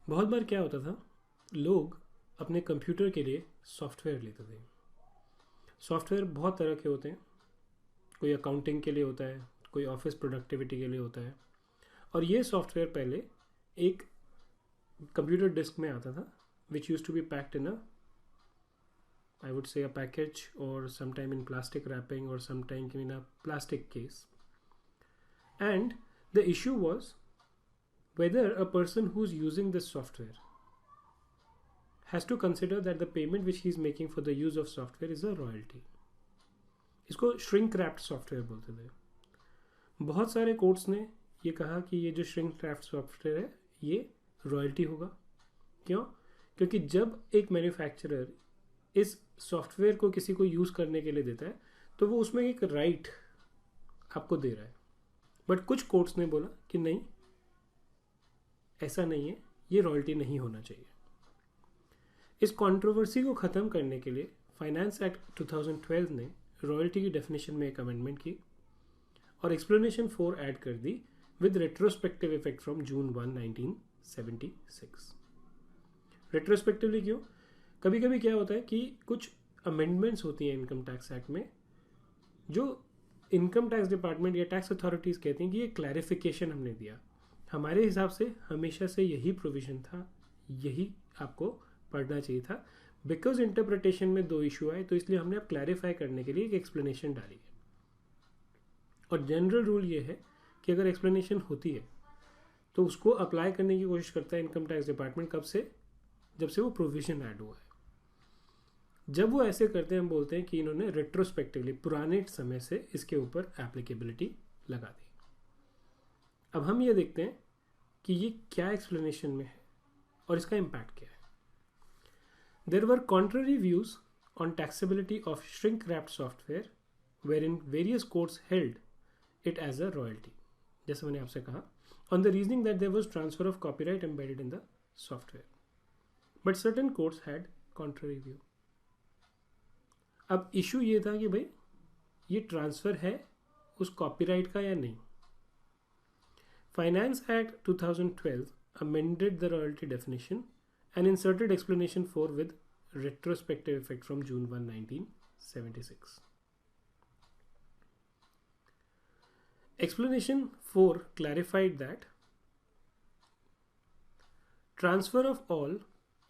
बहुत बार क्या होता था, लोग अपने कंप्यूटर के लिए सॉफ्टवेयर लेते थे। सॉफ्टवेयर बहुत तरह के होते हैं। कोई अकाउंटिंग के लिए होता है, कोई ऑफिस प्रोडक्टिविटी के लिए होता है। और ये सॉफ्टवेयर पहले एक कंप्यूटर डिस्क में आता था, which use to be packed in a, I would say, a package, or sometime in plastic wrapping, or sometime in a plastic case. And the issue was whether a person who's using this software has to consider that the payment which he is making for the use of software is a royalty. इसको shrink wrapped software बोलते थे। बहुत सारे courts ने ये कहा कि ये जो shrink wrapped software है ये रॉयल्टी होगा। क्यों? क्योंकि जब एक मैन्युफैक्चरर इस सॉफ्टवेयर को किसी को यूज़ करने के लिए देता है तो वो उसमें एक राइट आपको दे रहा है। बट कुछ कोर्ट्स ने बोला कि नहीं, ऐसा नहीं है, ये रॉयल्टी नहीं होना चाहिए। इस कंट्रोवर्सी को ख़त्म करने के लिए फाइनेंस एक्ट 2012 ने रॉयल्टी की डेफिनेशन में एक अमेंडमेंट की और एक्सप्लेनेशन 4 ऐड कर दी with retrospective effect from June 1, 1976। Retrospectively क्यों? कभी कभी क्या होता है कि कुछ अमेंडमेंट्स होती हैं इनकम टैक्स एक्ट में जो इनकम टैक्स डिपार्टमेंट या टैक्स अथॉरिटीज़ कहती हैं कि ये क्लैरिफिकेशन हमने दिया। हमारे हिसाब से हमेशा से यही प्रोविज़न था, यही आपको पढ़ना चाहिए था। बिकॉज इंटरप्रिटेशन में दो इशू आए तो इसलिए हमने अब क्लैरिफाई करने के लिए एक एक्सप्लेनेशन डाली है। और जनरल रूल ये है कि अगर एक्सप्लेनेशन होती है तो उसको अप्लाई करने की कोशिश करता है इनकम टैक्स डिपार्टमेंट। कब से? जब से वो प्रोविज़न ऐड हुआ है। जब वो ऐसे करते हैं हम बोलते हैं कि इन्होंने रेट्रोस्पेक्टिवली पुराने समय से इसके ऊपर एप्लीकेबिलिटी लगा दी। अब हम ये देखते हैं कि ये क्या एक्सप्लेनेशन में है और इसका इम्पैक्ट क्या है। There were contrary views on taxability of shrink wrapped software where in various courts held it as a royalty. जैसे मैंने आपसे कहा, on the reasoning that there was transfer of copyright embedded in the software, but certain courts had contrary view. अब issue ये था कि भाई ये ट्रांसफ़र है उस कॉपीराइट का या नहीं। Finance act 2012 amended the royalty definition and inserted explanation 4 with retrospective effect from June 1, 1976. Explanation 4 clarified that transfer of all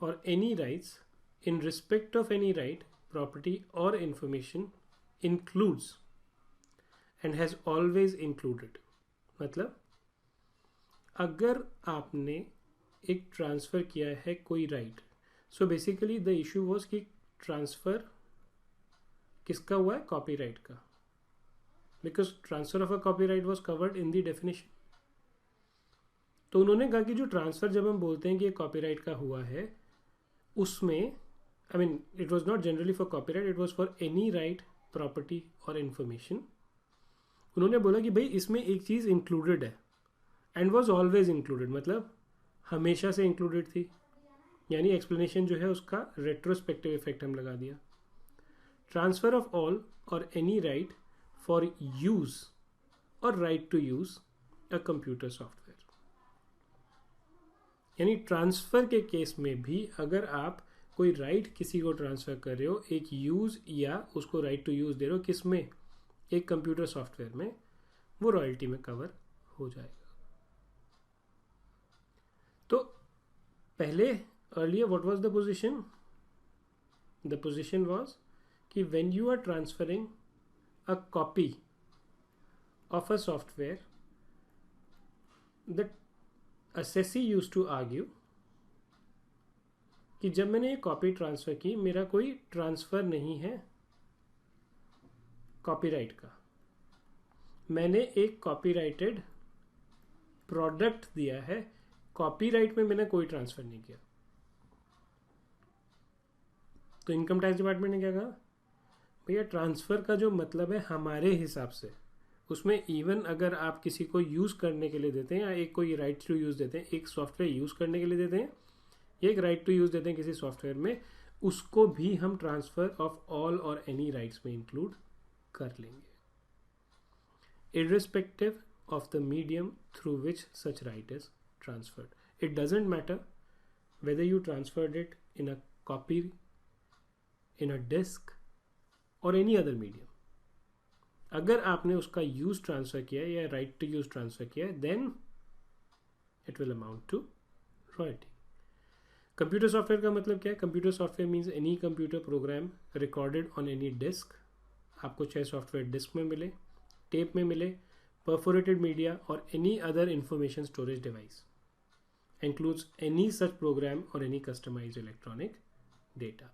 or any rights in respect of any right, property or information includes and has always included। मतलब अगर आपने एक transfer किया है कोई right, so basically the issue was कि transfer किसका हुआ है? कॉपीराइट का। Because transfer of a copyright was covered in the definition. तो उन्होंने कहा कि जो ट्रांसफ़र जब हम बोलते हैं कि ये कॉपीराइट का हुआ है उसमें I mean, it was not generally for copyright, it was for any right, property or information। उन्होंने बोला कि भाई इसमें एक चीज़ इंक्लूडेड है एंड वॉज ऑलवेज इंक्लूडेड, मतलब हमेशा से इंक्लूडेड थी। यानी एक्सप्लेनेशन जो है उसका रेट्रोस्पेक्टिव इफेक्ट हम लगा दिया। ट्रांसफर ऑफ ऑल और एनी राइट फॉर यूज और right to use a computer software. यानी ट्रांसफ़र के केस में भी अगर आप कोई राइट किसी को ट्रांसफ़र कर रहे हो, एक यूज़ या उसको राइट टू यूज़ दे रहे हो, किस में? एक कंप्यूटर सॉफ्टवेयर में, वो रॉयल्टी में कवर हो जाएगा। तो पहले earlier what was the position? The position was कि when you are transferring a copy of a software, the assessee used to argue कि जब मैंने ये कॉपी ट्रांसफ़र की मेरा कोई ट्रांसफ़र नहीं है कॉपीराइट का, मैंने एक कॉपीराइटेड प्रोडक्ट दिया है, कॉपीराइट में मैंने कोई ट्रांसफ़र नहीं किया। तो इनकम टैक्स डिपार्टमेंट ने क्या कहा? भैया ट्रांसफ़र का जो मतलब है हमारे हिसाब से उसमें इवन अगर आप किसी को यूज़ करने के लिए देते हैं या एक कोई राइट टू यूज़ देते हैं, एक सॉफ्टवेयर यूज़ करने के लिए देते हैं, एक राइट टू यूज़ देते हैं किसी सॉफ्टवेयर में, उसको भी हम ट्रांसफ़र ऑफ ऑल और एनी राइट्स में इंक्लूड कर लेंगे, irrespective of the medium through which such right is transferred। It doesn't matter whether you transferred it in a copy, in a disk or any other medium. अगर आपने उसका use transfer किया या right to use transfer किया, then it will amount to royalty. Computer software का मतलब क्या है? Computer software means any computer program recorded on any disc. आपको चाहे सॉफ्टवेयर डिस्क में मिले, टेप में मिले, परफोरेटेड मीडिया और any other information storage device, includes any such program or any customized electronic data.